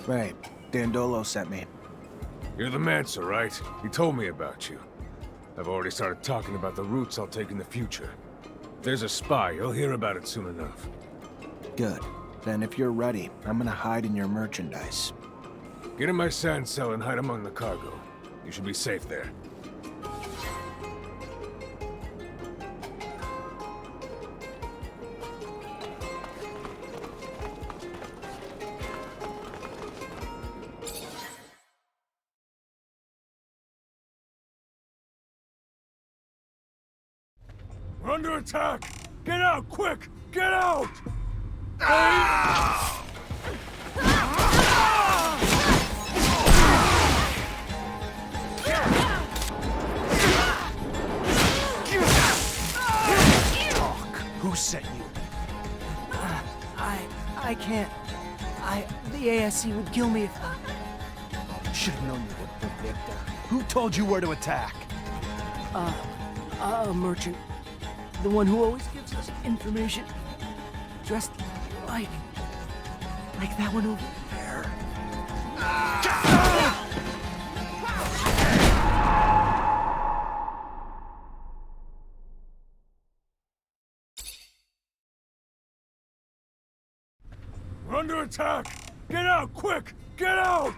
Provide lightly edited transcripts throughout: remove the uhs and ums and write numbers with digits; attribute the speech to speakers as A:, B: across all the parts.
A: Right. Dandolo sent me.
B: You're the Mancer, right? He told me about you. I've already started talking about the routes I'll take in the future. If there's a spy, you'll hear about it soon enough.
A: Good. Then if you're ready, I'm gonna hide in your merchandise.
B: Get in my sand cell and hide among the cargo. You should be safe there. We're under attack! Get out, quick! Get out!
A: Who sent you? I can't. The ASC would kill me if I... Should've known you would be Victor. Who told you where to attack? A merchant. The one who always gives us information. Dressed like that one over there.
B: We're under attack! Get out, quick! Get out!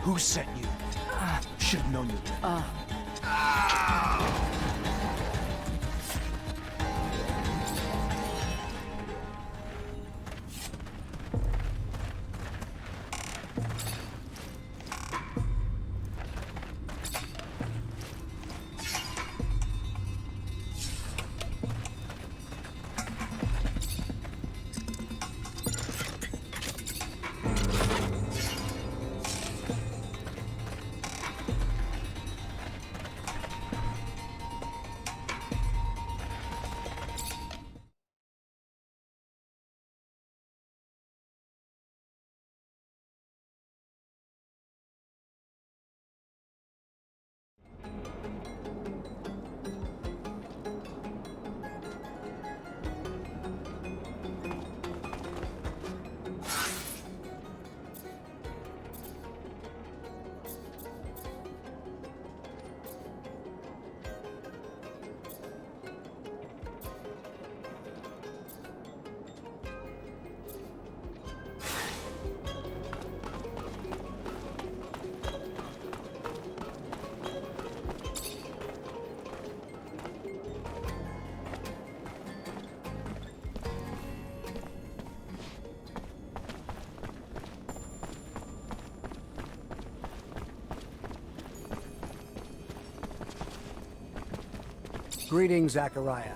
A: Who sent you? Should've known you.
C: Greetings, Zachariah.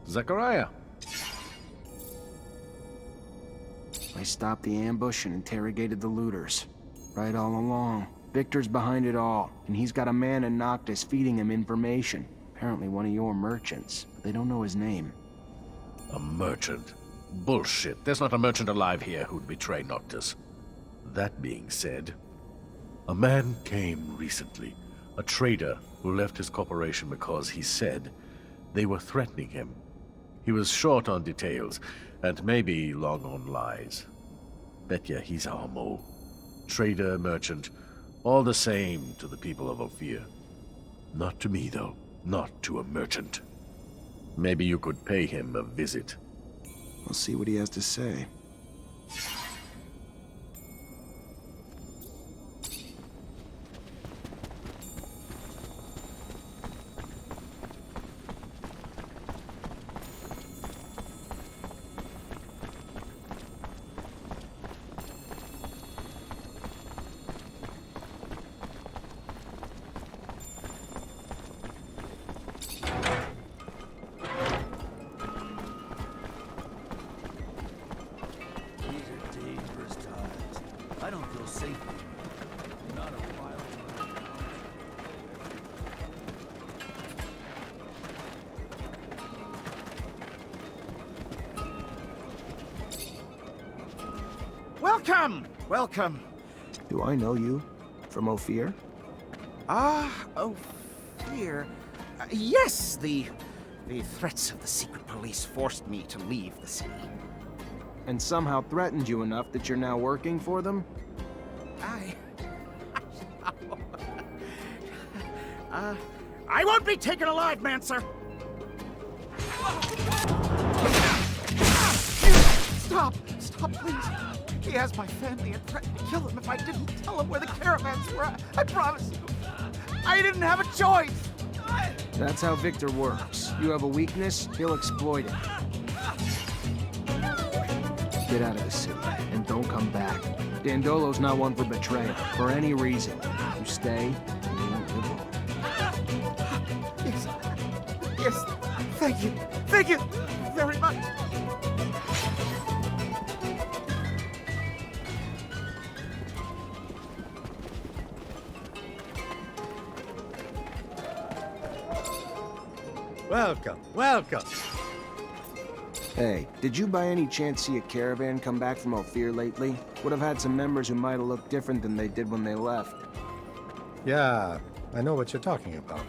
D: Zachariah.
A: I stopped the ambush and interrogated the looters. Right all along. Victor's behind it all, and he's got a man in Noctis feeding him information. Apparently one of your merchants, but they don't know his name.
D: A merchant? Bullshit. There's not a merchant alive here who'd betray Noctis. That being said, a man came recently. A trader who left his corporation because he said they were threatening him. He was short on details, and maybe long on lies. Bet ya he's our mole. Trader, merchant, all the same to the people of Ophir. Not to me, though. Not to a merchant. Maybe you could pay him a visit.
A: We'll see what he has to say.
E: don't feel safe. Not a wild.
F: Welcome! Welcome.
A: Do I know you? From Ophir?
F: Oh, fear. Yes, the threats of the secret police forced me to leave the city.
A: And somehow threatened you enough that you're now working for them?
F: I won't be taken alive, Mancer! Stop! Stop, please! He has my family and threatened to kill him if I didn't tell him where the caravans were. I promise you. I didn't have a choice!
A: That's how Victor works. You have a weakness, he'll exploit it. Get out of the city, and don't come back. Dandolo's not one for betrayal, for any reason. You stay, and you won't live long.
F: Yes. Yes. Thank you. Thank you very much.
G: Welcome, welcome.
A: Hey, did you by any chance see a caravan come back from Ophir lately? Would have had some members who might have looked different than they did when they left.
G: Yeah, I know what you're talking about.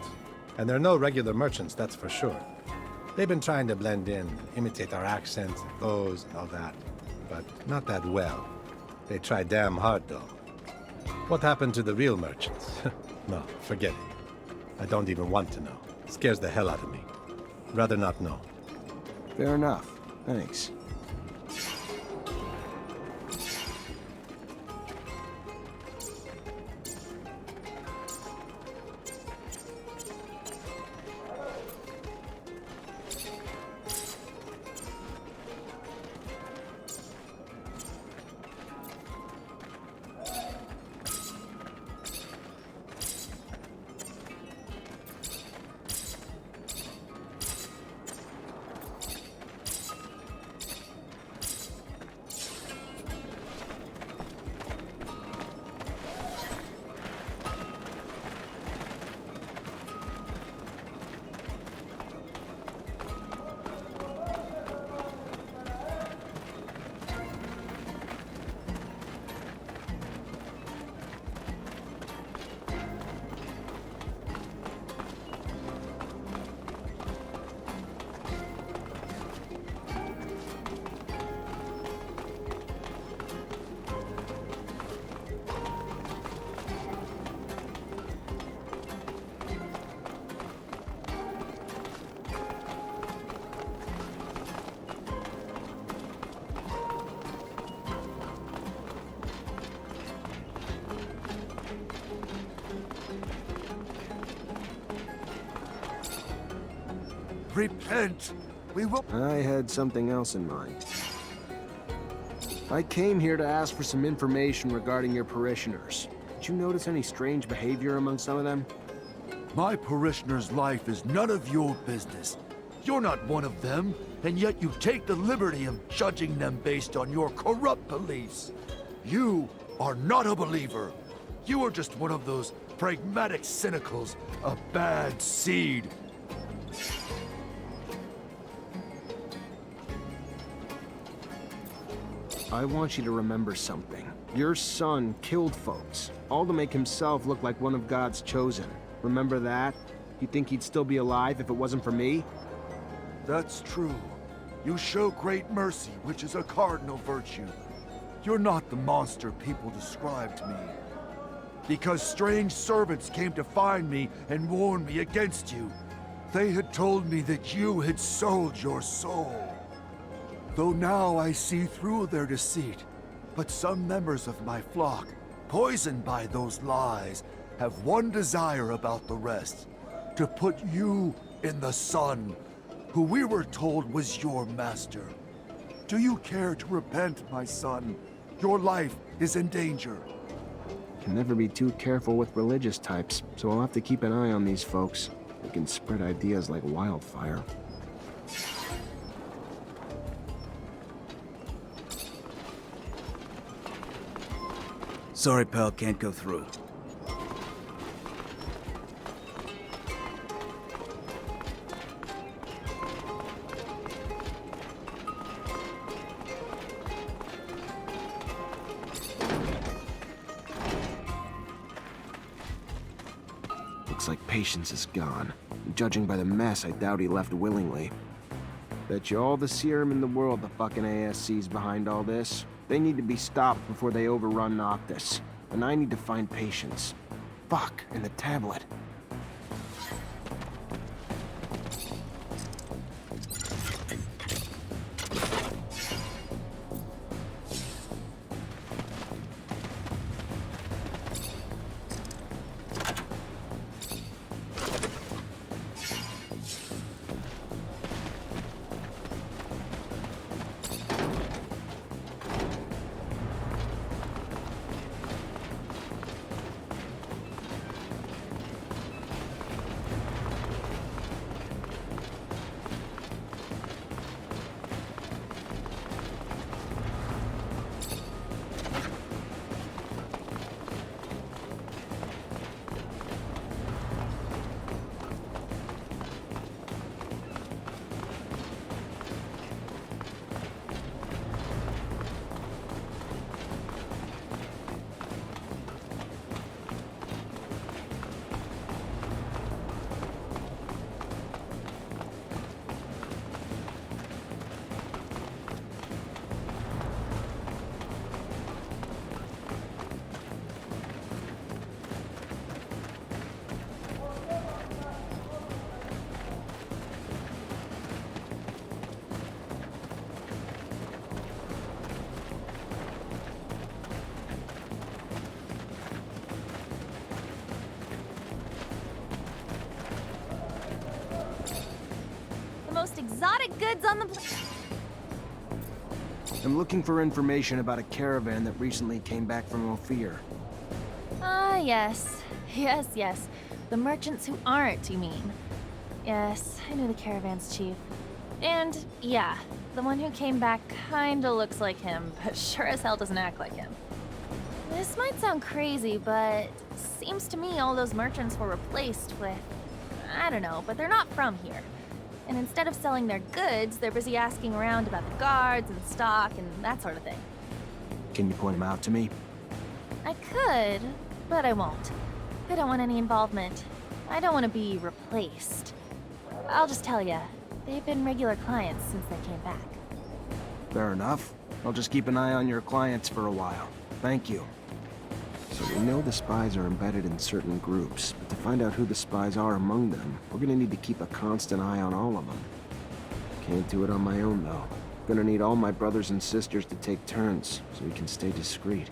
G: And they're no regular merchants, that's for sure. They've been trying to blend in, imitate our accents and clothes and all that. But not that well. They try damn hard, though. What happened to the real merchants? No, forget it. I don't even want to know. It scares the hell out of me. Rather not know.
A: Fair enough. Thanks.
E: Repent! We will.
A: I had something else in mind. I came here to ask for some information regarding your parishioners. Did you notice any strange behavior among some of them?
E: My parishioner's life is none of your business. You're not one of them, and yet you take the liberty of judging them based on your corrupt beliefs. You are not a believer. You are just one of those pragmatic cynicals, a bad seed.
A: I want you to remember something. Your son killed folks, all to make himself look like one of God's chosen. Remember that? You think he'd still be alive if it wasn't for me?
E: That's true. You show great mercy, which is a cardinal virtue. You're not the monster people described me. Because strange servants came to find me and warn me against you. They had told me that you had sold your soul. Though now I see through their deceit, but some members of my flock, poisoned by those lies, have one desire about the rest, to put you in the sun, who we were told was your master. Do you care to repent, my son? Your life is in danger.
A: Can never be too careful with religious types, so I'll have to keep an eye on these folks. They can spread ideas like wildfire.
F: Sorry, pal, can't go through.
A: Looks like Patience is gone. Judging by the mess, I doubt he left willingly. Bet you all the serum in the world the fucking ASC's behind all this. They need to be stopped before they overrun Noctis. And I need to find Patience. Fuck, and the tablet.
H: Most exotic goods on the
A: I'm looking for information about a caravan that recently came back from Ophir.
H: Ah, yes. Yes. The merchants who aren't, you mean? Yes, I know the caravan's chief. And, yeah, the one who came back kinda looks like him, but sure as hell doesn't act like him. This might sound crazy, but seems to me all those merchants were replaced with... I don't know, but they're not from here. And instead of selling their goods, they're busy asking around about the guards and stock and that sort of thing.
A: Can you point them out to me?
H: I could, but I won't. I don't want any involvement. I don't want to be replaced. I'll just tell ya, they've been regular clients since they came back.
A: Fair enough. I'll just keep an eye on your clients for a while. Thank you. So we know the spies are embedded in certain groups, but to find out who the spies are among them, we're gonna need to keep a constant eye on all of them. Can't do it on my own, though. Gonna need all my brothers and sisters to take turns, so we can stay discreet.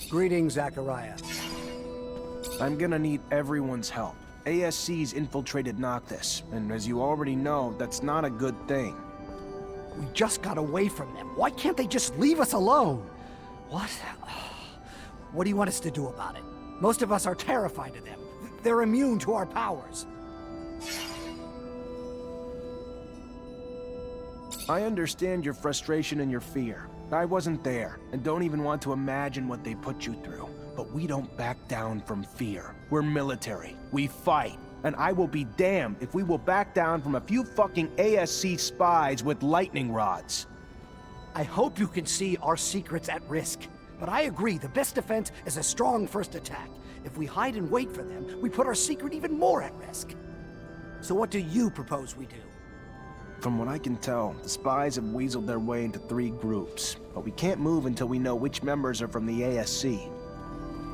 C: Greetings, Zachariah.
A: I'm gonna need everyone's help. ASC's infiltrated Noctis, and as you already know, that's not a good thing.
C: We just got away from them. Why can't they just leave us alone? What? What do you want us to do about it? Most of us are terrified of them. They're immune to our powers.
A: I understand your frustration and your fear. I wasn't there, and don't even want to imagine what they put you through. But we don't back down from fear. We're military. We fight. And I will be damned if we will back down from a few fucking ASC spies with lightning rods.
C: I hope you can see our secret's at risk. But I agree, the best defense is a strong first attack. If we hide and wait for them, we put our secret even more at risk. So what do you propose we do?
A: From what I can tell, the spies have weaseled their way into 3 groups, but we can't move until we know which members are from the ASC.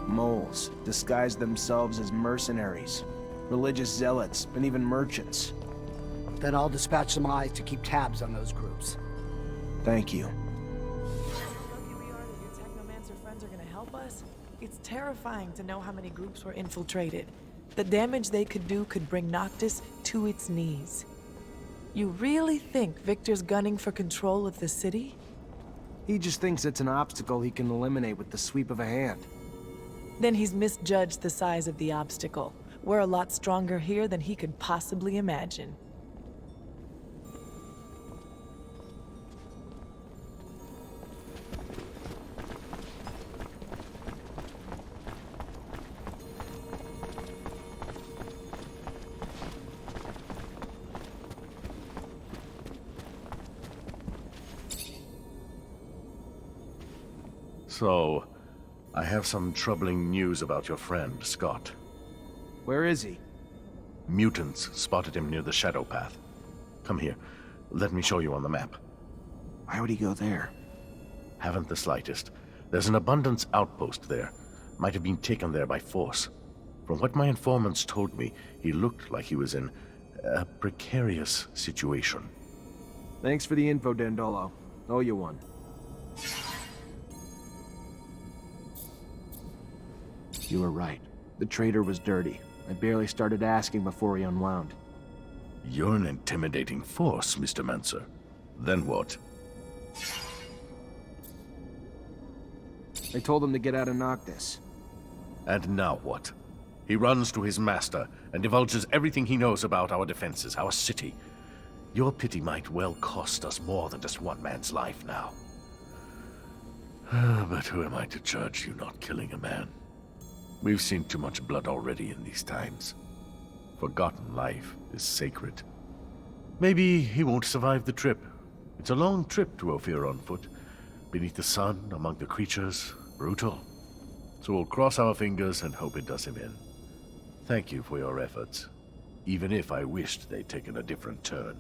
A: Moles disguise themselves as mercenaries, religious zealots, and even merchants.
C: Then I'll dispatch some eyes to keep tabs on those groups.
A: Thank you.
I: Lucky we are that your Technomancer friends are gonna help us. It's terrifying to know how many groups were infiltrated. The damage they could do could bring Noctis to its knees. You really think Victor's gunning for control of the city?
A: He just thinks it's an obstacle he can eliminate with the sweep of a hand.
I: Then he's misjudged the size of the obstacle. We're a lot stronger here than he could possibly imagine.
D: So, I have some troubling news about your friend, Scott.
A: Where is he?
D: Mutants spotted him near the Shadow Path. Come here. Let me show you on the map.
A: Why would he go there?
D: Haven't the slightest. There's an abundance outpost there. Might have been taken there by force. From what my informants told me, he looked like he was in a precarious situation.
A: Thanks for the info, Dandolo. Owe you one. You were right. The traitor was dirty. I barely started asking before he unwound.
D: You're an intimidating force, Mr. Mancer. Then what?
A: I told him to get out of Noctis.
D: And now what? He runs to his master and divulges everything he knows about our defenses, our city. Your pity might well cost us more than just one man's life now. But who am I to judge you not killing a man? We've seen too much blood already in these times. Forgotten life is sacred. Maybe he won't survive the trip. It's a long trip to Ophir on foot. Beneath the sun, among the creatures, brutal. So we'll cross our fingers and hope it does him in. Thank you for your efforts, even if I wished they'd taken a different turn.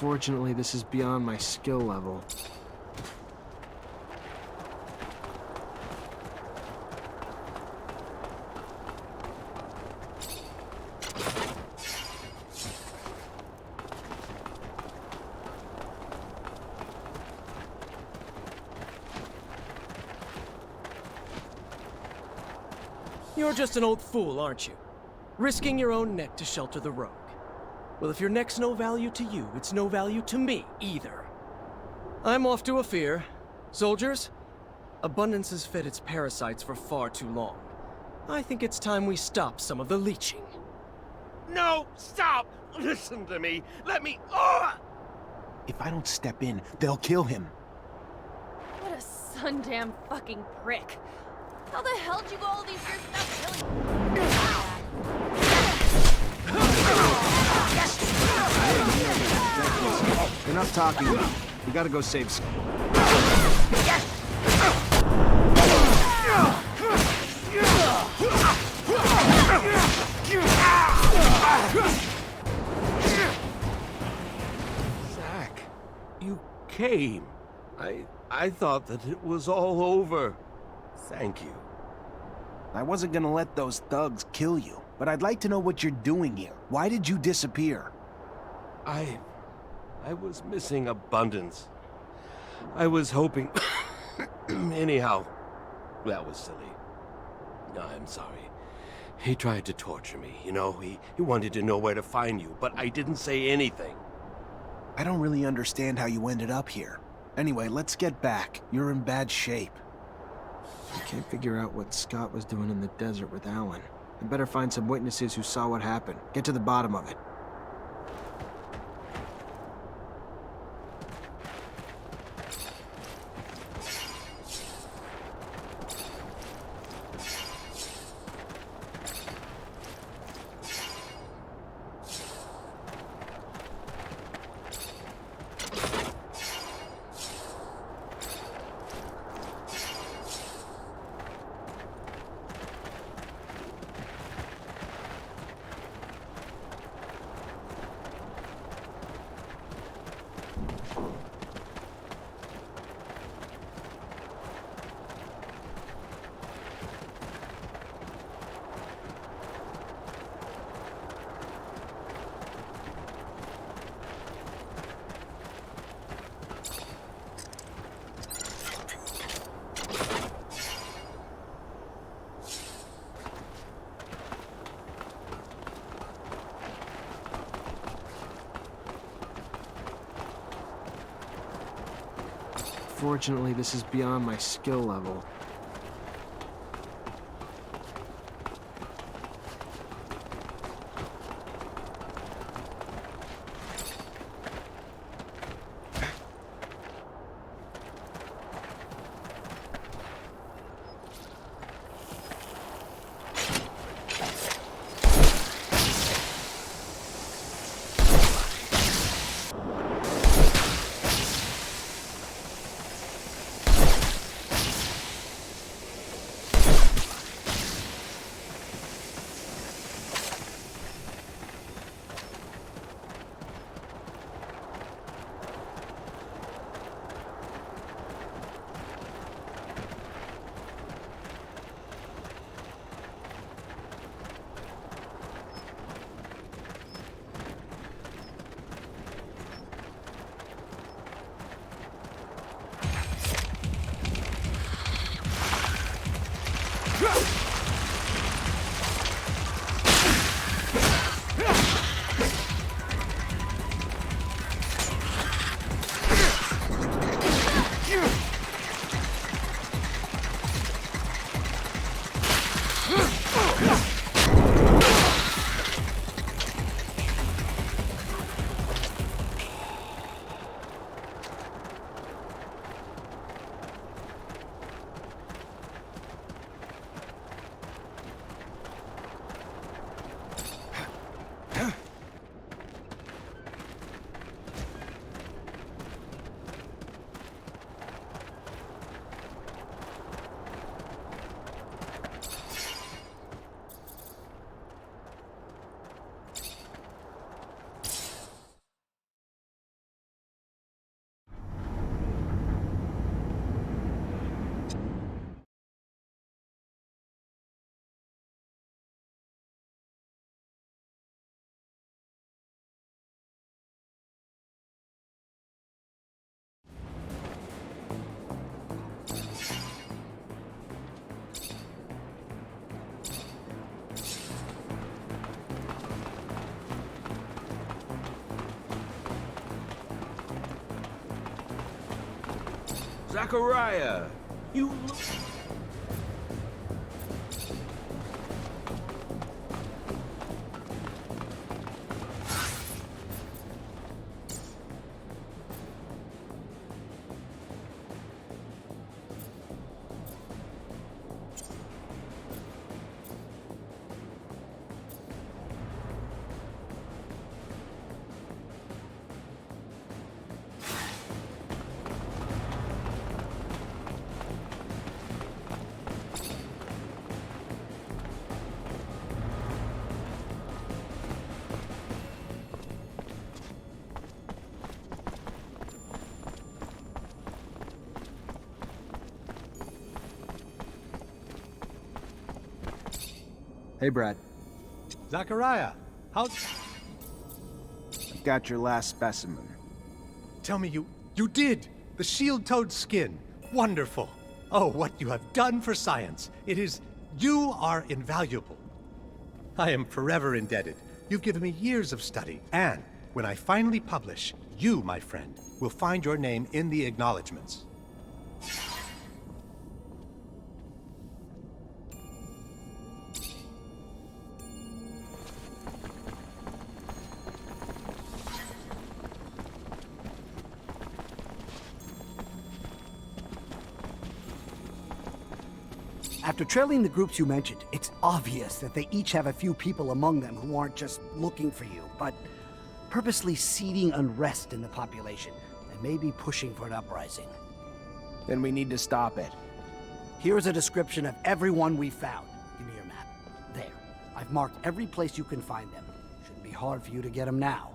A: Fortunately, this is beyond my skill level.
J: You're just an old fool, aren't you? Risking your own neck to shelter the rogue. Well, if your neck's no value to you, it's no value to me either. I'm off to a fear. Soldiers, abundance has fed its parasites for far too long. I think it's time we stop some of the leeching.
K: No, stop! Listen to me. Let me.
A: If I don't step in, they'll kill him.
H: What a sundamn fucking prick. How the hell did you go all these years without killing
A: Enough talking about it. We gotta go save some.
K: Zach, you came. I thought that it was all over. Thank you.
A: I wasn't gonna let those thugs kill you, but I'd like to know what you're doing here. Why did you disappear?
K: I was missing abundance. I was hoping... Anyhow, that was silly. No, I'm sorry. He tried to torture me, you know? He wanted to know where to find you, but I didn't say anything.
A: I don't really understand how you ended up here. Anyway, let's get back. You're in bad shape. I can't figure out what Scott was doing in the desert with Alan. I better find some witnesses who saw what happened. Get to the bottom of it. Fortunately, this is beyond my skill level.
K: Zachariah, you look...
A: Hey, Brad.
G: Zachariah, how...
A: I've got your last specimen.
G: Tell me you did! The shield-toed skin. Wonderful. Oh, what you have done for science. It is... You are invaluable. I am forever indebted. You've given me years of study, and when I finally publish, you, my friend, will find your name in the acknowledgements.
C: After trailing the groups you mentioned, it's obvious that they each have a few people among them who aren't just looking for you, but purposely seeding unrest in the population, and maybe pushing for an uprising.
A: Then we need to stop it.
C: Here's a description of everyone we found. Give me your map. There. I've marked every place you can find them. Shouldn't be hard for you to get them now.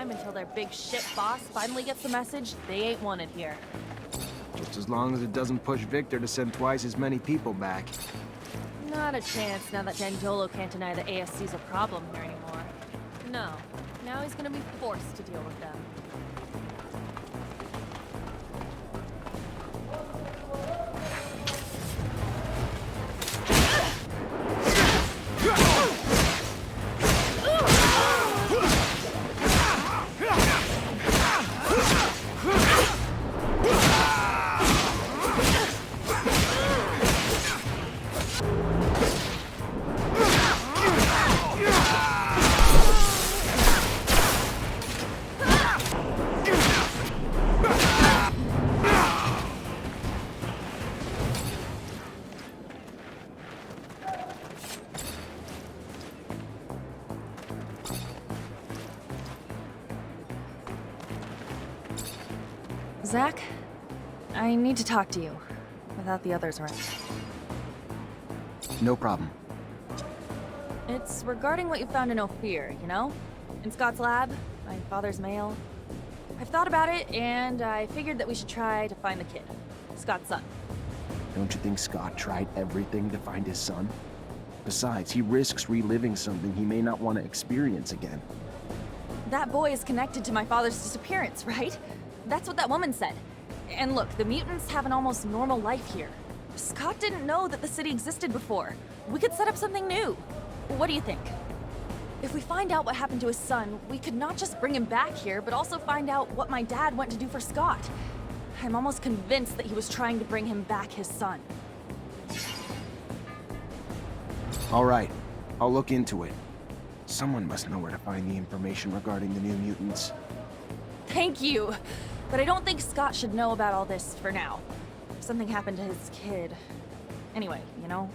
H: Until their big shit boss finally gets the message they ain't wanted here.
A: Just as long as it doesn't push Victor to send twice as many people back.
H: Not a chance now that Dandolo can't deny the ASC's a problem here anymore. No. Now he's gonna be forced to deal with them. Zach, I need to talk to you, without the others around.
A: No problem.
H: It's regarding what you found in Ophir, you know? In Scott's lab, my father's mail. I've thought about it, and I figured that we should try to find the kid. Scott's son.
A: Don't you think Scott tried everything to find his son? Besides, he risks reliving something he may not want to experience again.
H: That boy is connected to my father's disappearance, right? That's what that woman said. And look, the mutants have an almost normal life here. Scott didn't know that the city existed before. We could set up something new. What do you think? If we find out what happened to his son, we could not just bring him back here, but also find out what my dad went to do for Scott. I'm almost convinced that he was trying to bring him back his son.
A: All right, I'll look into it. Someone must know where to find the information regarding the new mutants.
H: Thank you! But I don't think Scott should know about all this for now. If something happened to his kid. Anyway, you know?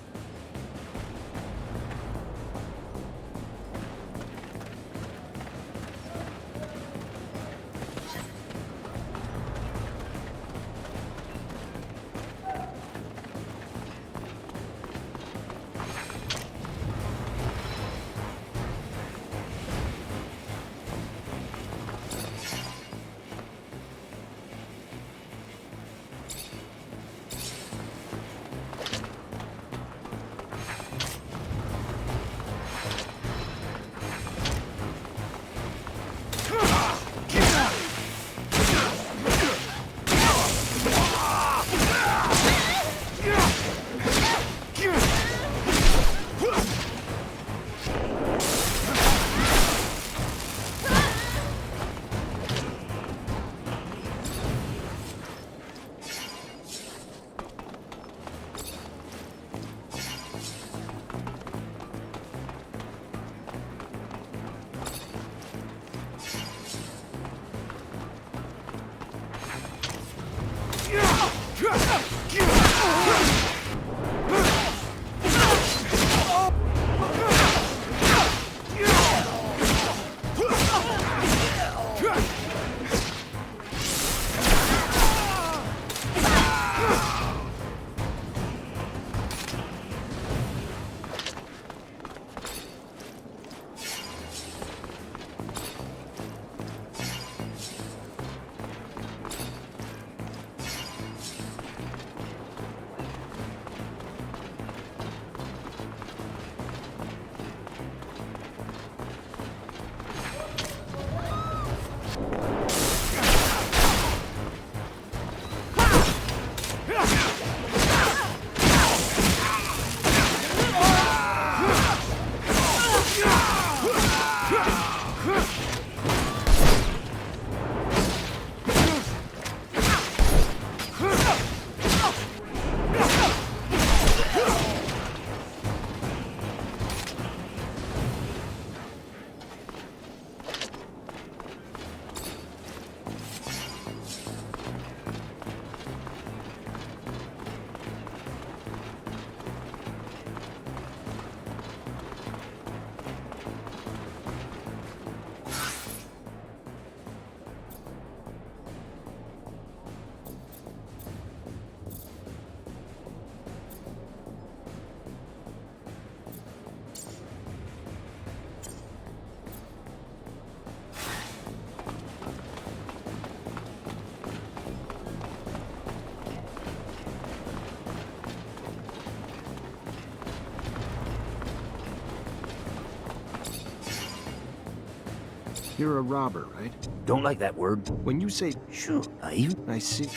A: You're a robber, right?
L: Don't like that word.
A: When you say,
L: Sure, I
A: I see.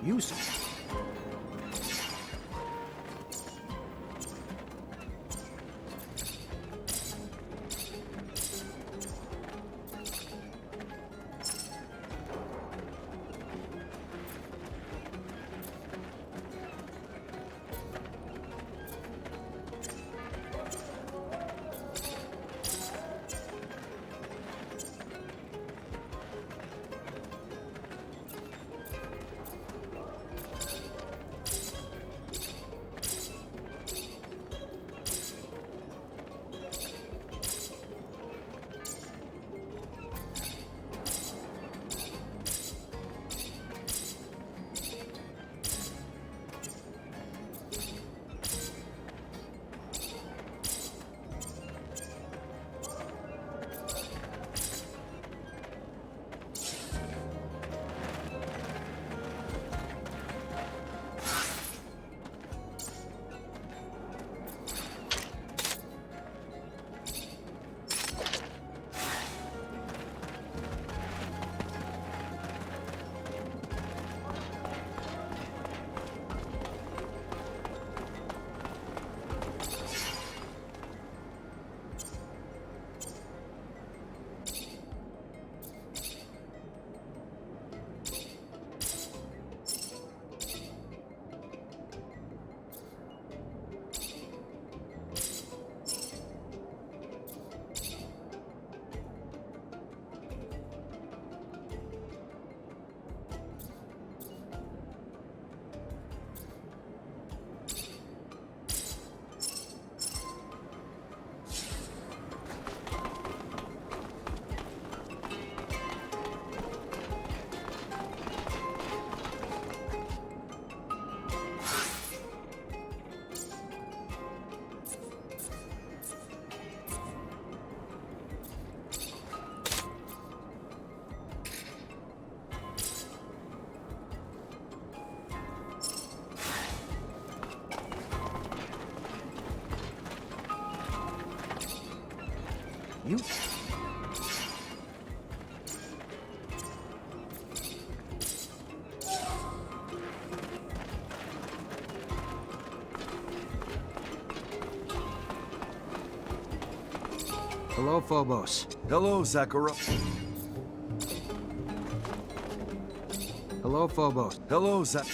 C: You say. You.
A: Hello, Phobos.
E: Hello, Zachariah.
A: Hello, Phobos.
E: Hello, Zach.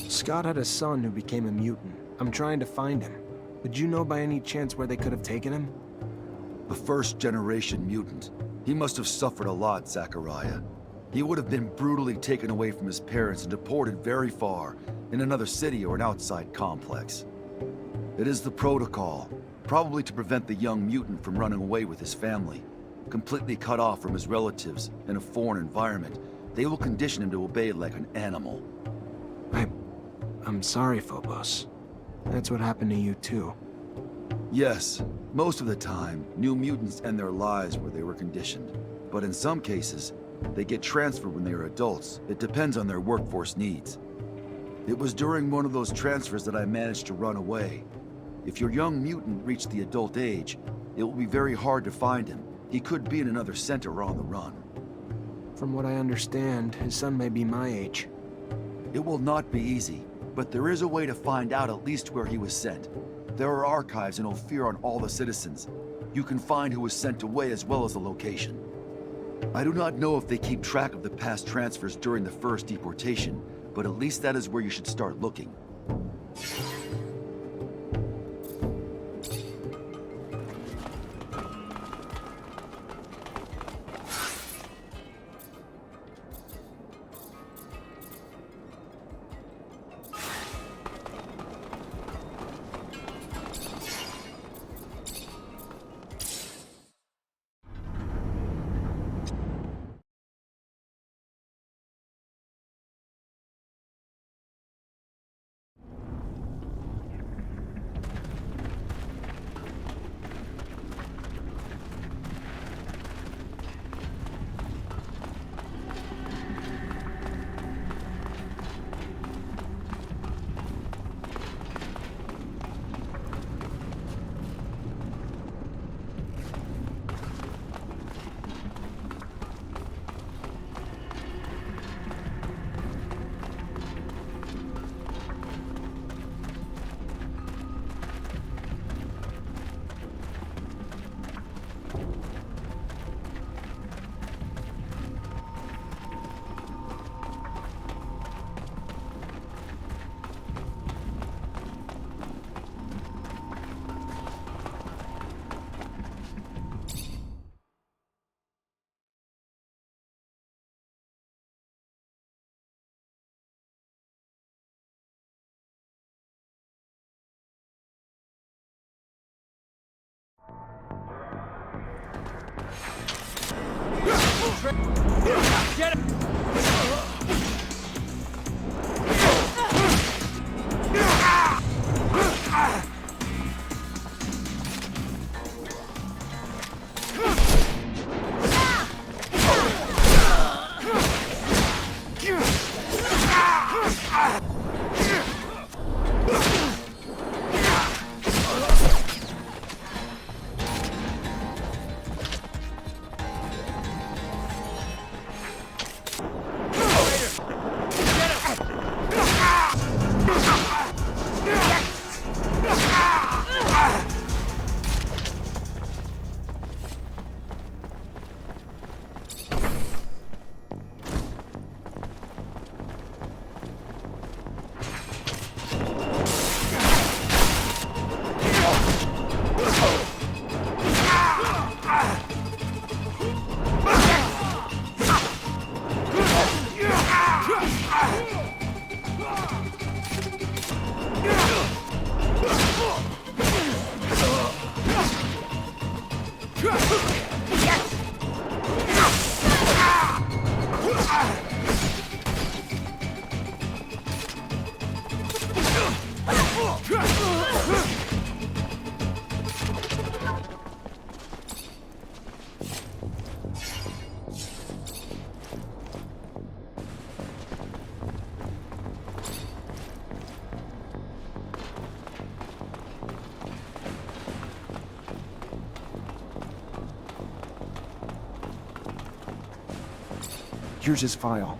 A: Scott had a son who became a mutant. I'm trying to find him. Would you know by any chance where they could have taken him?
E: A first-generation mutant. He must have suffered a lot, Zachariah. He would have been brutally taken away from his parents and deported very far, in another city or an outside complex. It is the protocol, probably to prevent the young mutant from running away with his family. Completely cut off from his relatives in a foreign environment, they will condition him to obey like an animal.
A: I'm sorry, Phobos. That's what happened to you too.
E: Yes, most of the time, new mutants end their lives where they were conditioned. But in some cases, they get transferred when they are adults. It depends on their workforce needs. It was during one of those transfers that I managed to run away. If your young mutant reached the adult age, it will be very hard to find him. He could be in another center or on the run.
A: From what I understand, his son may be my age.
E: It will not be easy, but there is a way to find out at least where he was sent. There are archives in Ophir on all the citizens. You can find who was sent away as well as the location. I do not know if they keep track of the past transfers during the first deportation, but at least that is where you should start looking.
A: Here's his file.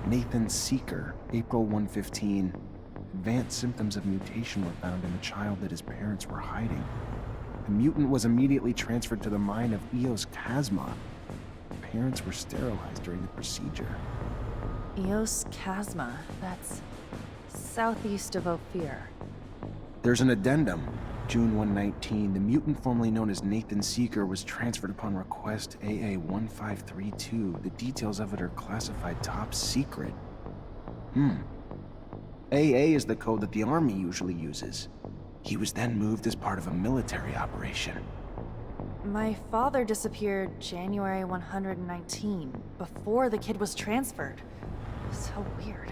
A: Nathan Seeker, April 115. Advanced symptoms of mutation were found in a child that his parents were hiding. The mutant was immediately transferred to the mine of Eos Chasma. Parents were sterilized during the procedure.
H: Eos Chasma, that's southeast of Ophir.
A: There's an addendum. June 119, the mutant formerly known as Nathan Seeker was transferred upon request AA-1532. The details of it are classified top secret. AA is the code that the Army usually uses. He was then moved as part of a military operation.
H: My father disappeared January 119, before the kid was transferred. So weird.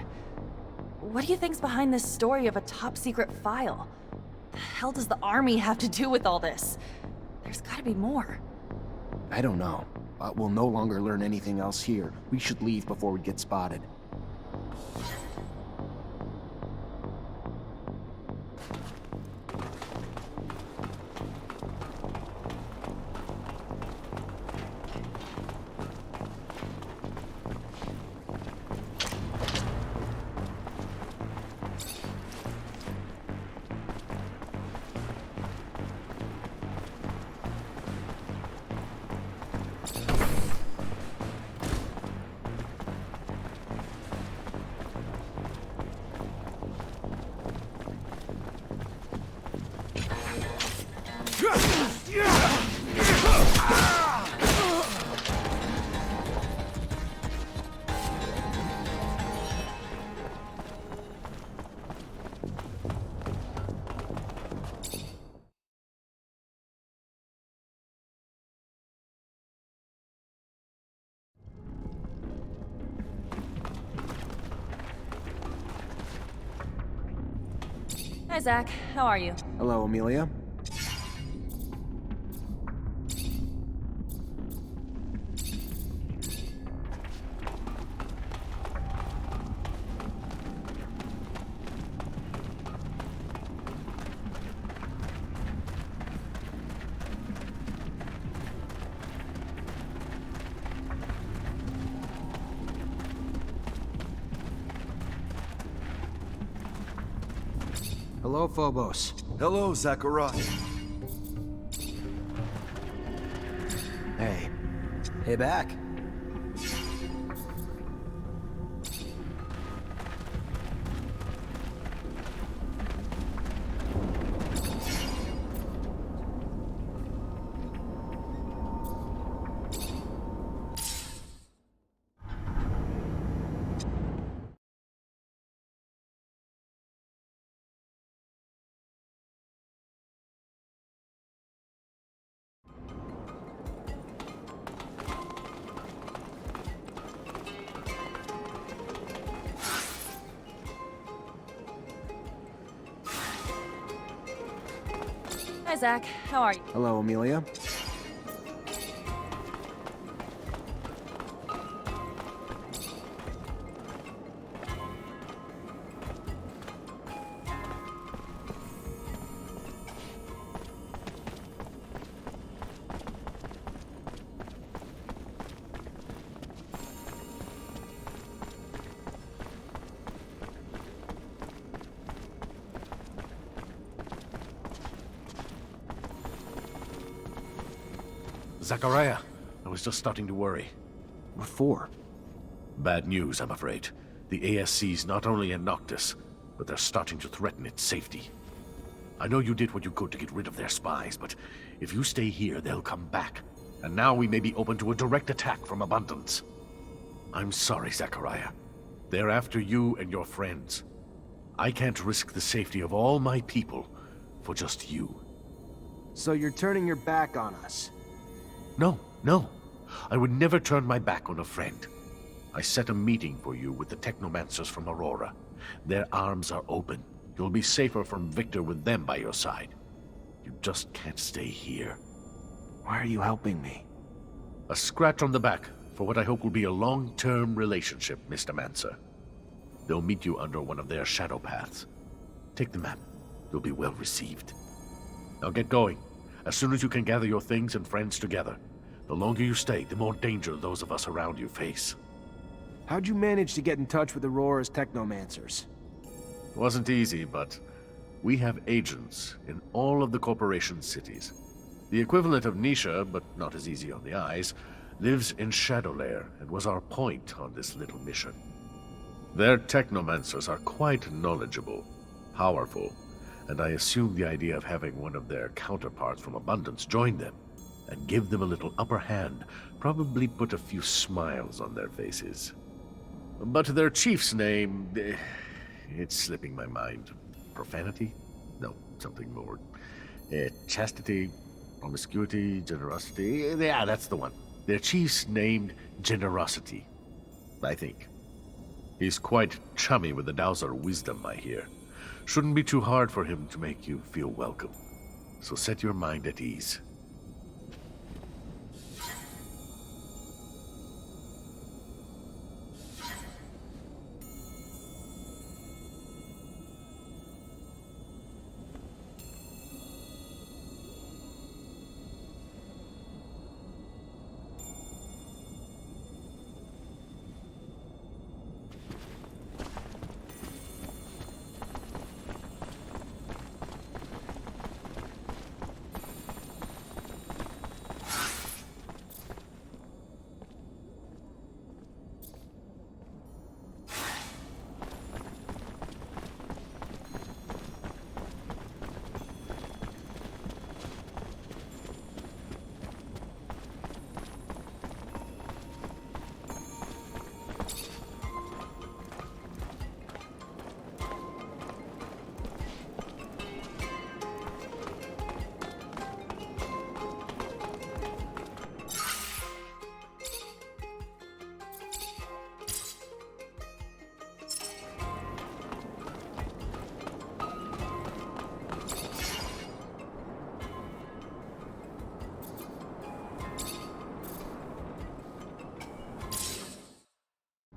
H: What do you think's behind this story of a top secret file? The hell does the Army have to do with all this? There's gotta be more.
A: I don't know. We'll no longer learn anything else here. We should leave before we get spotted.
H: Hi, Zach. How are you?
A: Hello, Amelia. Hello, Phobos.
E: Hello, Zachariah.
A: Hey.
L: Hey, back.
H: Hi, Zach. How are you?
A: Hello, Amelia.
D: Zachariah, I was just starting to worry.
A: What for?
D: Bad news, I'm afraid. The ASC's not only in Noctis, but they're starting to threaten its safety. I know you did what you could to get rid of their spies, but if you stay here, they'll come back. And now we may be open to a direct attack from Abundance. I'm sorry, Zachariah. They're after you and your friends. I can't risk the safety of all my people for just you.
A: So you're turning your back on us?
D: No, no. I would never turn my back on a friend. I set a meeting for you with the Technomancers from Aurora. Their arms are open. You'll be safer from Victor with them by your side. You just can't stay here.
A: Why are you helping me?
D: A scratch on the back for what I hope will be a long-term relationship, Mr. Mancer. They'll meet you under one of their shadow paths. Take the map. You'll be well received. Now get going. As soon as you can gather your things and friends together. The longer you stay, the more danger those of us around you face.
A: How'd you manage to get in touch with Aurora's Technomancers?
D: It wasn't easy, but we have agents in all of the corporation's cities. The equivalent of Nisha, but not as easy on the eyes, lives in Shadowlair and was our point on this little mission. Their Technomancers are quite knowledgeable, powerful, and I assume the idea of having one of their counterparts from Abundance join them and give them a little upper hand probably put a few smiles on their faces. But their chief's name, it's slipping my mind. Profanity? No, something more. Chastity, promiscuity, generosity. Yeah, that's the one. Their chief's named Generosity, I think. He's quite chummy with the Dowser wisdom, I hear. Shouldn't be too hard for him to make you feel welcome. So set your mind at ease.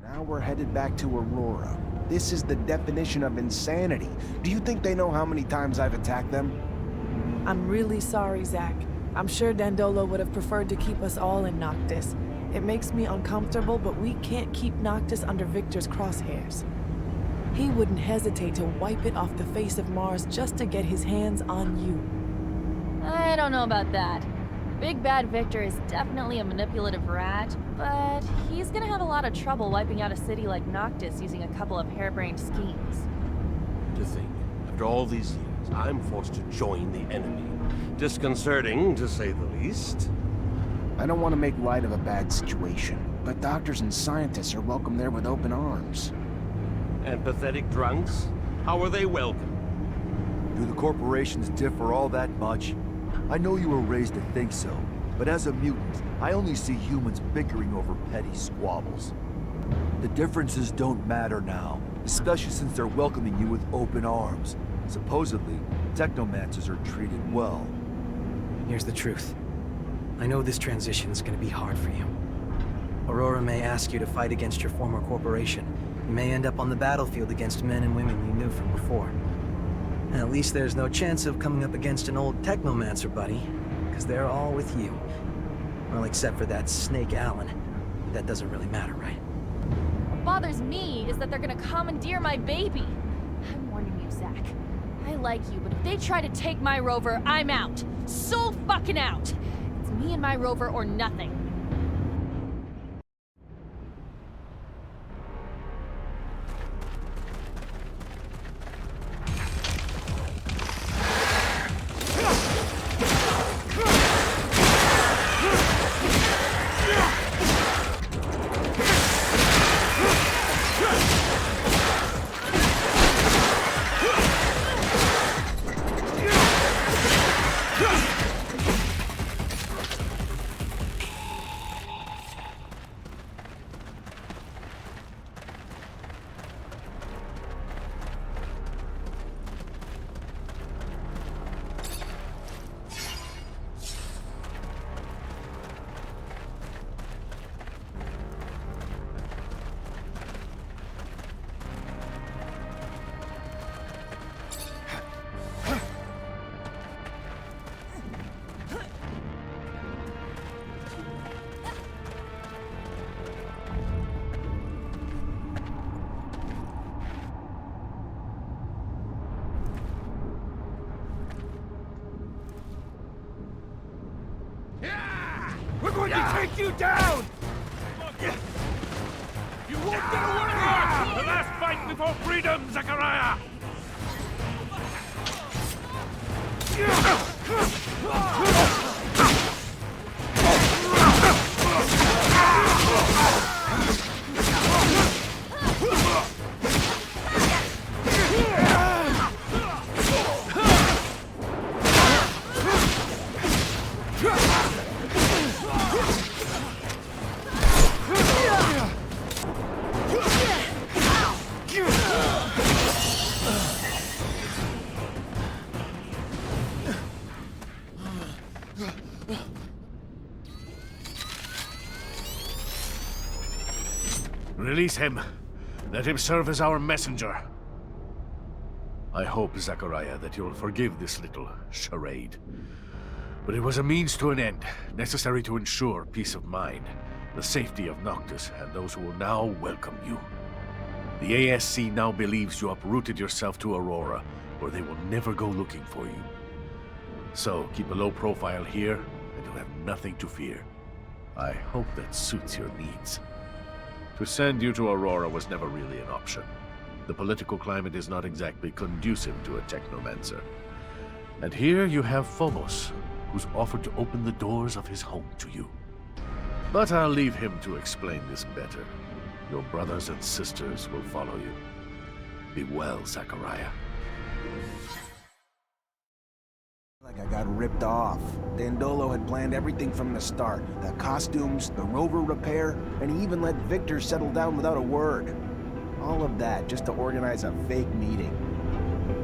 A: Now we're headed back to Aurora. This is the definition of insanity. Do you think they know how many times I've attacked them?
I: I'm really sorry, Zach. I'm sure Dandolo would have preferred to keep us all in Noctis. It makes me uncomfortable, but we can't keep Noctis under Victor's crosshairs. He wouldn't hesitate to wipe it off the face of Mars just to get his hands on you.
H: I don't know about that. Big Bad Victor is definitely a manipulative rat, but he's gonna have a lot of trouble wiping out a city like Noctis using a couple of harebrained schemes.
K: To think, after all these years, I'm forced to join the enemy. Disconcerting, to say the least.
A: I don't want to make light of a bad situation, but doctors and scientists are welcome there with open arms.
K: And pathetic drunks? How are they welcome?
E: Do the corporations differ all that much? I know you were raised to think so, but as a mutant, I only see humans bickering over petty squabbles. The differences don't matter now, especially since they're welcoming you with open arms. Supposedly, Technomancers are treated well.
M: Here's the truth. I know this transition is going to be hard for you. Aurora may ask you to fight against your former corporation. You may end up on the battlefield against men and women you knew from before. At least there's no chance of coming up against an old Technomancer buddy, because they're all with you. Well, except for that Snake Allen. But that doesn't really matter, right?
H: What bothers me is that they're gonna commandeer my baby. I'm warning you, Zach. I like you, but if they try to take my rover, I'm out. So fucking out. It's Me and my rover or nothing.
B: We're going to take you down! You won't get away! The last fight before freedom, Zachariah!
D: Release him. Let him serve as our messenger. I hope, Zachariah, that you'll forgive this little charade. But it was a means to an end, necessary to ensure peace of mind, the safety of Noctis, and those who will now welcome you. The ASC now believes you uprooted yourself to Aurora, where they will never go looking for you. So, keep a low profile here, and you'll have nothing to fear. I hope that suits your needs. To send you to Aurora was never really an option. The political climate is not exactly conducive to a Technomancer. And here you have Phobos, who's offered to open the doors of his home to you. But I'll leave him to explain this better. Your brothers and sisters will follow you. Be well, Zachariah.
A: Like I got ripped off. Dandolo had planned everything from the start. The costumes, the rover repair, and he even let Victor settle down without a word. All of that just to organize a fake meeting.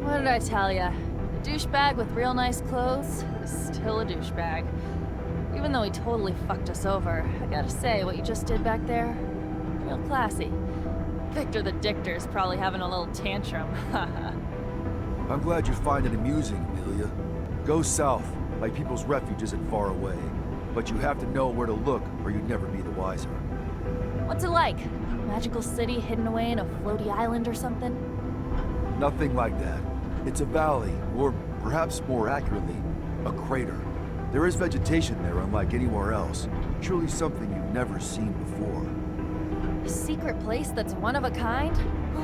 H: What did I tell ya? A douchebag with real nice clothes is still a douchebag. Even though he totally fucked us over, I gotta say, what you just did back there, real classy. Victor the Dictor's probably having a little tantrum.
E: I'm glad you find it amusing, Amelia. Go south, like People's Refuge isn't far away. But you have to know where to look, or you'd never be the wiser.
H: What's it like? Magical city hidden away in a floaty island or something?
E: Nothing like that. It's a valley, or perhaps more accurately, a crater. There is vegetation there unlike anywhere else. Truly something you've never seen before.
H: A secret place that's one of a kind?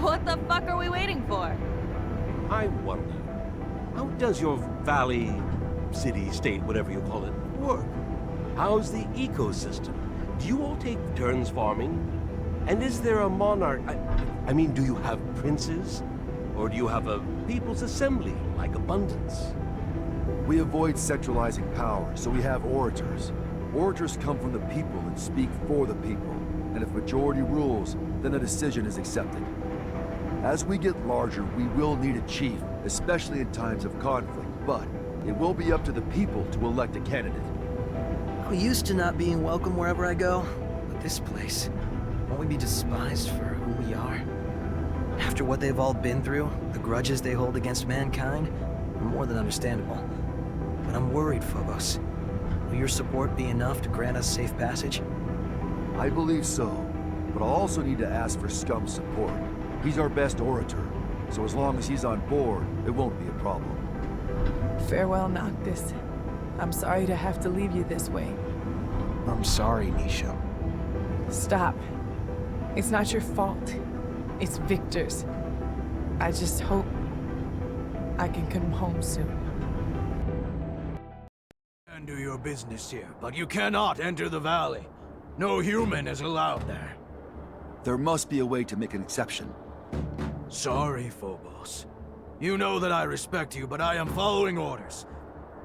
H: What the fuck are we waiting for?
K: I wonder, how does your valley, city, state, whatever you call it, work? How's the ecosystem? Do you all take turns farming? And is there a monarch? I mean, do you have princes? Or do you have a people's assembly, like Abundance?
E: We avoid centralizing power, so we have orators. Orators come from the people and speak for the people. And if majority rules, then a decision is accepted. As we get larger, we will need a chief, especially in times of conflict, but it will be up to the people to elect a candidate.
M: I'm used to not being welcome wherever I go, but this place, won't we be despised for who we are? After what they've all been through, the grudges they hold against mankind, are more than understandable. But I'm worried, Phobos. Will your support be enough to grant us safe passage?
E: I believe so, but I'll also need to ask for Scum's support. He's our best orator, so as long as he's on board, it won't be a problem.
I: Farewell, Noctis. I'm sorry to have to leave you this way.
A: I'm sorry, Nisha.
I: Stop. It's not your fault. It's Victor's. I just hope I can come home soon.
N: You can do your business here, but you cannot enter the valley. No human is allowed there.
E: There must be a way to make an exception.
N: Sorry, Phobos. You know that I respect you, but I am following orders.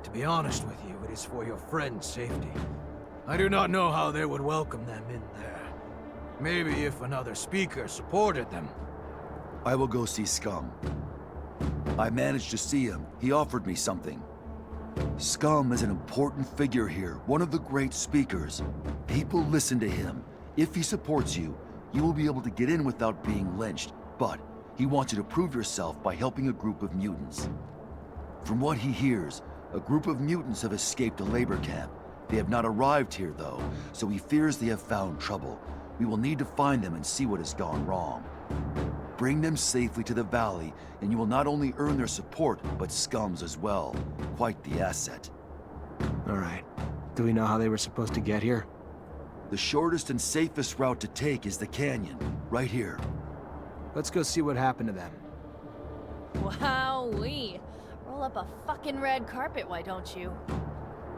N: To be honest with you, it is for your friend's safety. I do not know how they would welcome them in there. Maybe if another speaker supported them.
E: I will go see Scum. I managed to see him. He offered me something. Scum is an important figure here, one of the great speakers. People listen to him. If he supports you, you will be able to get in without being lynched. But he wants you to prove yourself by helping a group of mutants. From what he hears, a group of mutants have escaped a labor camp. They have not arrived here, though, so he fears they have found trouble. We will need to find them and see what has gone wrong. Bring them safely to the valley, and you will not only earn their support, but Scum's as well. Quite the asset.
A: All right. Do we know how they were supposed to get here?
E: The shortest and safest route to take is the canyon, right here.
A: Let's go see what happened to them.
H: Wowee. Roll up a fucking red carpet, why don't you?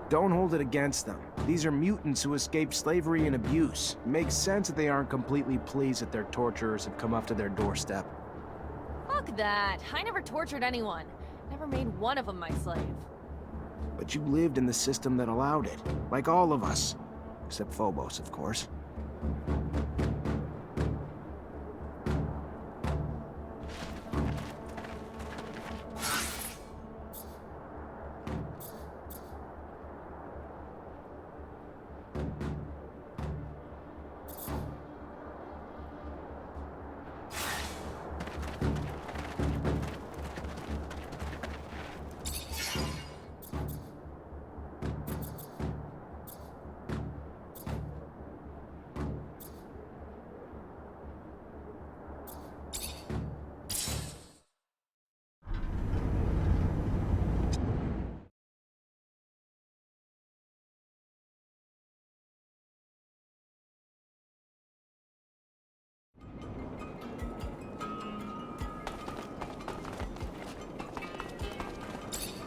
A: Don't hold it against them. These are mutants who escaped slavery and abuse. It makes sense that they aren't completely pleased that their torturers have come up to their doorstep.
H: Fuck that. I never tortured anyone. Never made one of them my slave.
A: But you lived in the system that allowed it. Like all of us. Except Phobos, of course.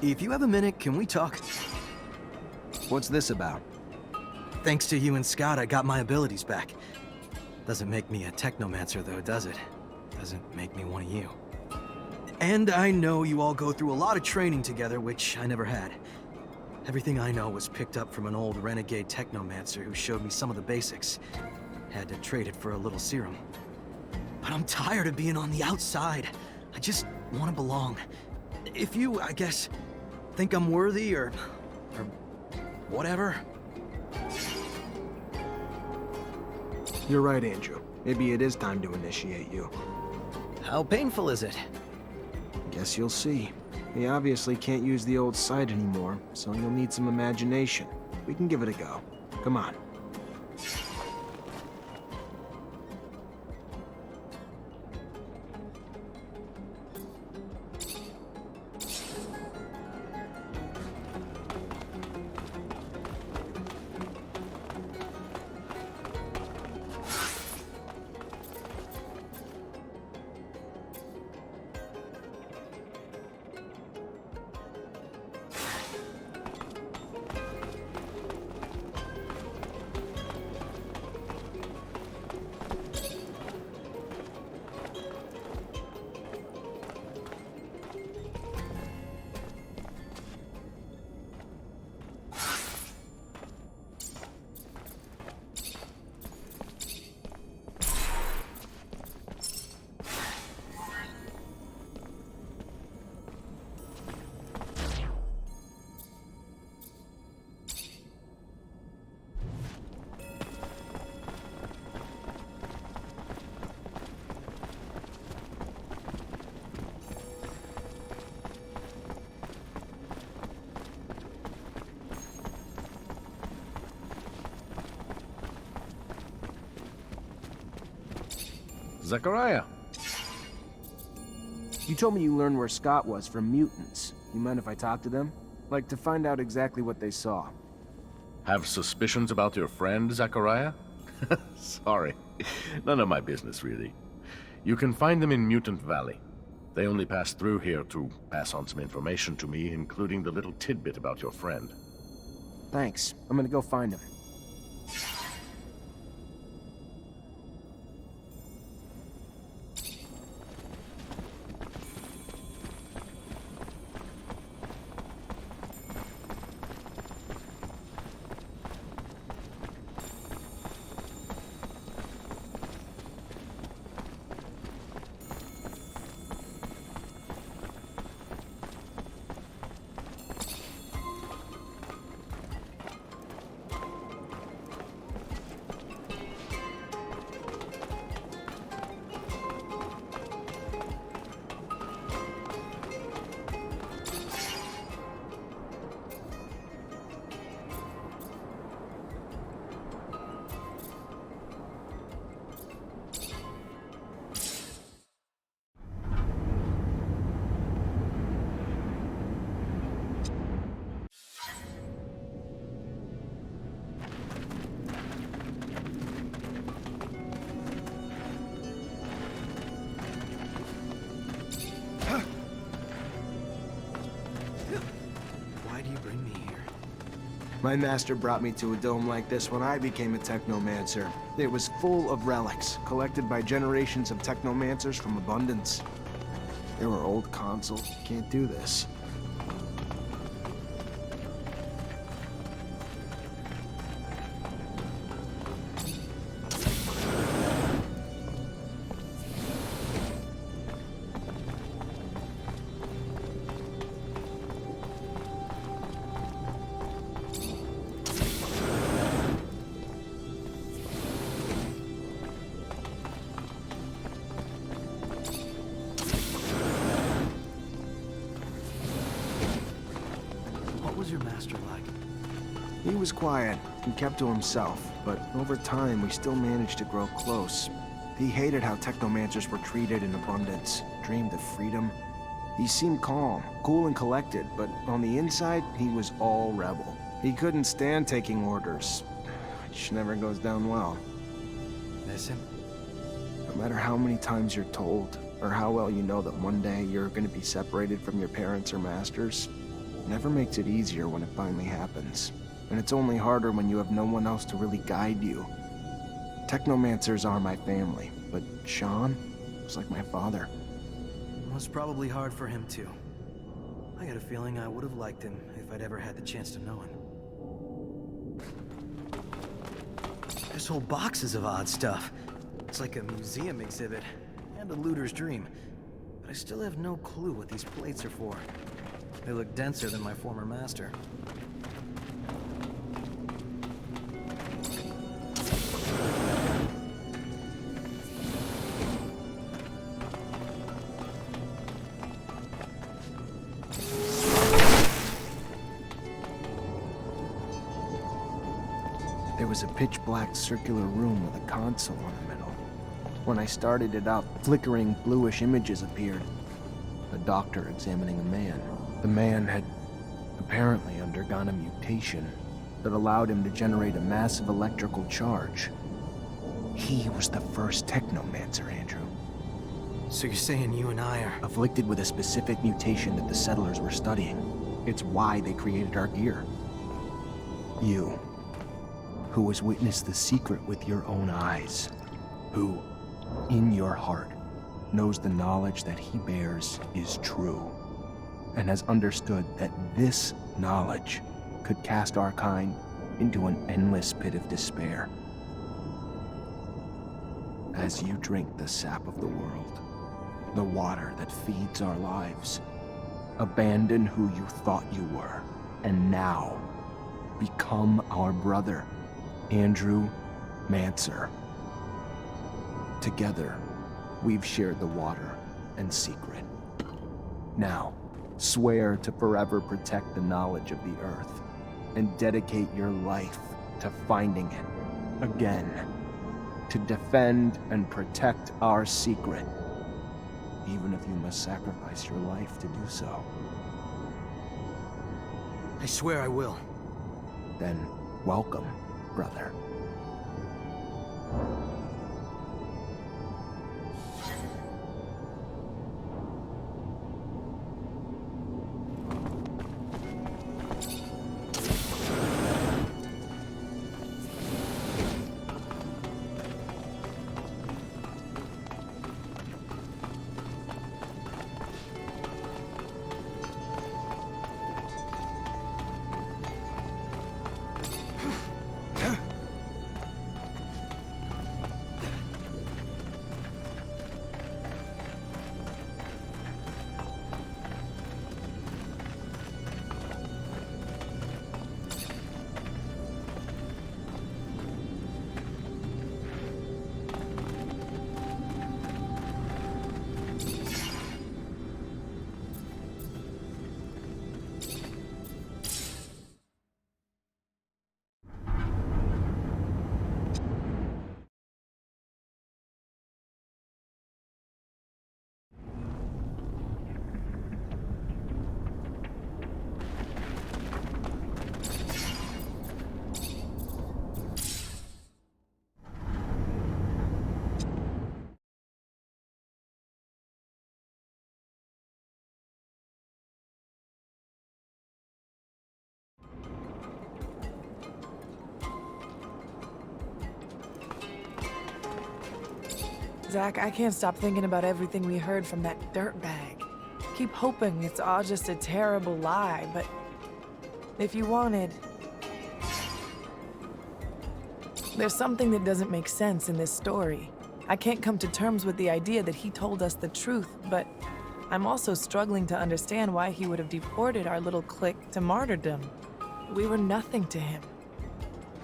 M: If you have a minute, can we talk?
A: What's this about?
M: Thanks to you and Scott, I got my abilities back. Doesn't make me a Technomancer, though, does it? Doesn't make me one of you. And I know you all go through a lot of training together, which I never had. Everything I know was picked up from an old renegade Technomancer who showed me some of the basics. Had to trade it for a little serum. But I'm tired of being on the outside. I just want to belong. If you, I guess, think I'm worthy or whatever.
A: You're right, Andrew. Maybe it is time to initiate you.
M: How painful is it?
A: Guess you'll see. He obviously can't use the old sight anymore, so you'll need some imagination. We can give it a go. Come on.
D: Zachariah.
A: You told me you learned where Scott was from mutants. You mind if I talk to them? Like to find out exactly what they saw.
D: Have suspicions about your friend, Zachariah? Sorry. None of my business, really. You can find them in Mutant Valley. They only passed through here to pass on some information to me, including the little tidbit about your friend.
A: Thanks. I'm gonna go find him. My master brought me to a dome like this when I became a Technomancer. It was full of relics, collected by generations of Technomancers from Abundance. There were old consoles. Can't do this.
M: What was your master like?
A: He was quiet and kept to himself, but over time we still managed to grow close. He hated how Technomancers were treated in Abundance, dreamed of freedom. He seemed calm, cool and collected, but on the inside, he was all rebel. He couldn't stand taking orders, which never goes down well.
M: Miss him?
A: No matter how many times you're told, or how well you know that one day you're going to be separated from your parents or masters, it never makes it easier when it finally happens. And it's only harder when you have no one else to really guide you. Technomancers are my family, but Sean was like my father.
M: It was probably hard for him too. I got a feeling I would have liked him if I'd ever had the chance to know him. There's whole boxes of odd stuff. It's like a museum exhibit, and a looter's dream. But I still have no clue what these plates are for. They look denser than my former master.
A: There was a pitch-black circular room with a console in the middle. When I started it up, flickering bluish images appeared. A doctor examining a man. The man had apparently undergone a mutation that allowed him to generate a massive electrical charge. He was the first Technomancer, Andrew.
M: So you're saying you and I are...
A: Afflicted with a specific mutation that the settlers were studying. It's why they created our gear. You, who has witnessed the secret with your own eyes, who, in your heart, knows the knowledge that he bears is true, and has understood that this knowledge could cast our kind into an endless pit of despair. As you drink the sap of the world, the water that feeds our lives, abandon who you thought you were, and now become our brother, Andrew Mancer. Together, we've shared the water and secret. Now, swear to forever protect the knowledge of the earth and dedicate your life to finding it again, to defend and protect our secret, even if you must sacrifice your life to do so.
M: I swear I will.
A: Then, welcome, brother.
I: Zach, I can't stop thinking about everything we heard from that dirtbag. Keep hoping it's all just a terrible lie, but if you wanted... There's something that doesn't make sense in this story. I can't come to terms with the idea that he told us the truth, but I'm also struggling to understand why he would have deported our little clique to martyrdom. We were nothing to him.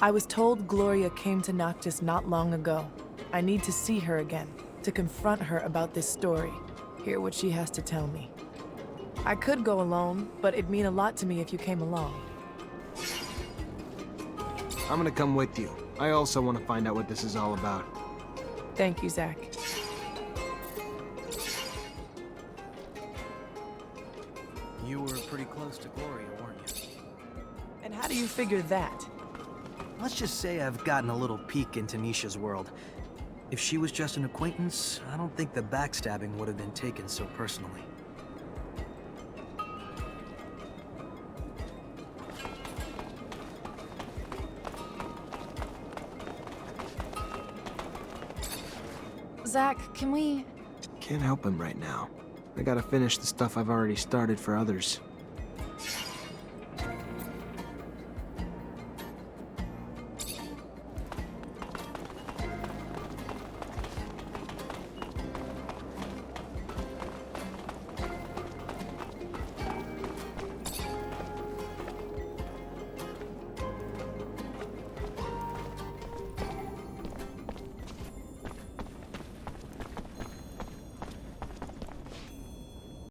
I: I was told Gloria came to Noctis not long ago. I need to see her again, to confront her about this story, hear what she has to tell me. I could go alone, but it'd mean a lot to me if you came along.
A: I'm gonna come with you. I also want to find out what this is all about.
I: Thank you, Zach.
M: You were pretty close to Gloria, weren't you?
I: And how do you figure that?
M: Let's just say I've gotten a little peek into Nisha's world. If she was just an acquaintance, I don't think the backstabbing would have been taken so personally.
H: Zach, can we...
A: Can't help him right now. I gotta finish the stuff I've already started for others.